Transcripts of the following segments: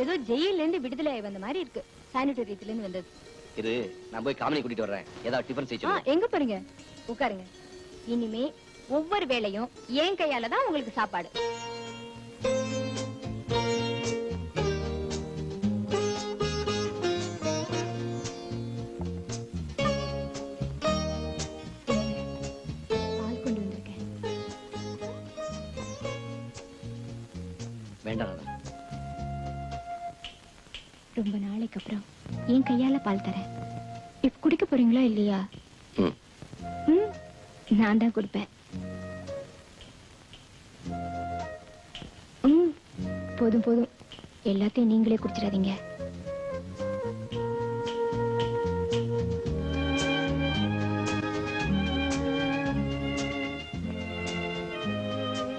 ஏதோ ஜெயில இருந்து விடுதலை வந்த மாதிரி இருக்கு. சானிட்டோரியத்துல இருந்து வந்தது. இது நான் போய் காமினி கூட்டிட்டு வரேன். ஏதாவது டிஃபன் செய்ய எங்க போறீங்க? உட்காருங்க. இனிமே ஒவ்வொரு வேளையும் என் கையால தான் உங்களுக்கு சாப்பாடு. பால் கொண்டு வந்திருக்கேன். வேண்டாம். ரொம்ப நாளைக்கு அப்புறம் என் கையால பால் தரேன். இப்ப குடிக்க போறீங்களா இல்லையா? நான் தான் கொடுப்பேன். போதும் போதும், எல்லாத்தையும் நீங்களே குடிச்சிடாதீங்க.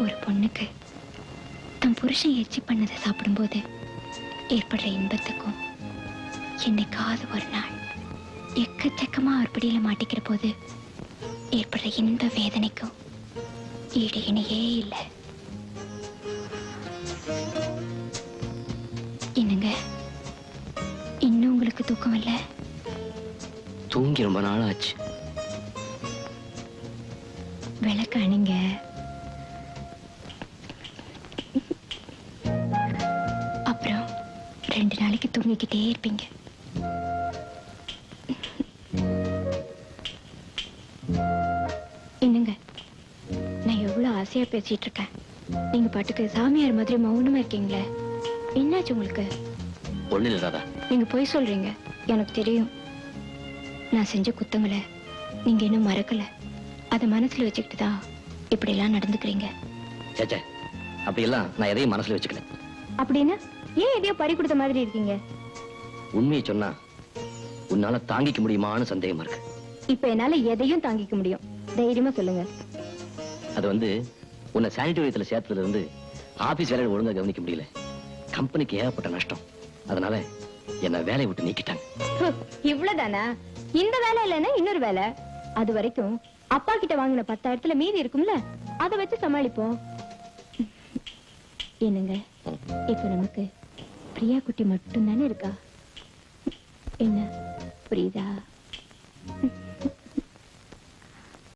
ஒரு பொண்ணுக்கு தன் புருஷன் எச்சி பண்ணதை சாப்பிடும்போது ஏற்படுற இன்பத்துக்கும் என்னைக்காவது ஒரு நாள் எக்கச்சக்கமா ஒரு பிடியில மாட்டிக்கிற போது ஏற்படுற இன்ப வேதனைக்கும் ஈடு இணையே இல்லை. என்னங்க, இன்னும் உங்களுக்கு தூக்கம் இல்ல? தூங்கி ரொம்ப நாள் ஆச்சு. விளக்கு அணிங்க. அப்புறம் 2 நாளைக்கு தூங்கிக்கிட்டே இருப்பீங்க. என்னங்க, நான் எவ்வளவு ஆசையா பேசிட்டு இருக்கேன். நீங்க பாட்டுக்கு சாமியார் மாதிரி மௌனமா இருக்கீங்களே, என்னாச்சு உங்களுக்கு? ஒண்ணு இல்ல ராதா. நீங்க போய் சொல்றீங்க, எனக்கு தெரியும். நான் செஞ்ச குத்தங்களை நீங்க இன்னும் மறக்கல. அத மனசுல வச்சுக்கிட்டு தான் இப்படி எல்லாம் நடந்துக்கிறீங்க. சேச்சே, அப்படியெல்லாம் நான் எதையும் மனசுல வச்சுக்கல. அப்படின்னா ஏன் எதையோ பறி கொடுத்த மாதிரி இருக்கீங்க? உண்மையை சொன்னா உன்னால தாங்கிக்க முடியுமான்னு சந்தேகமா இருக்கு. இப்ப என்னால எதையும் தாங்கிக்க முடியும், தைரியமா சொல்லுங்க. அது வந்து உன்னை சானிட்டோரியத்துல சேர்த்ததுல இருந்து ஆபீஸ் வேலையை ஒழுங்கா கவனிக்க முடியல. கம்பெனிக்கு ஏகப்பட்ட நஷ்டம். அதனால என்ன வேலையை விட்டு நீக்கிட்டாங்க. இவ்வளவுதானா? இந்த வேலை இல்லைன்னா இன்னொரு வேலை. அது வரைக்கும் அப்பா கிட்ட வாங்கின 10,000 மீதி இருக்கும்ல, அதை வச்சு சமாளிப்போம். என்னங்க, இப்ப நமக்கு பிரியா குட்டி மட்டும் தானே இருக்கா? என்ன புரியுதா?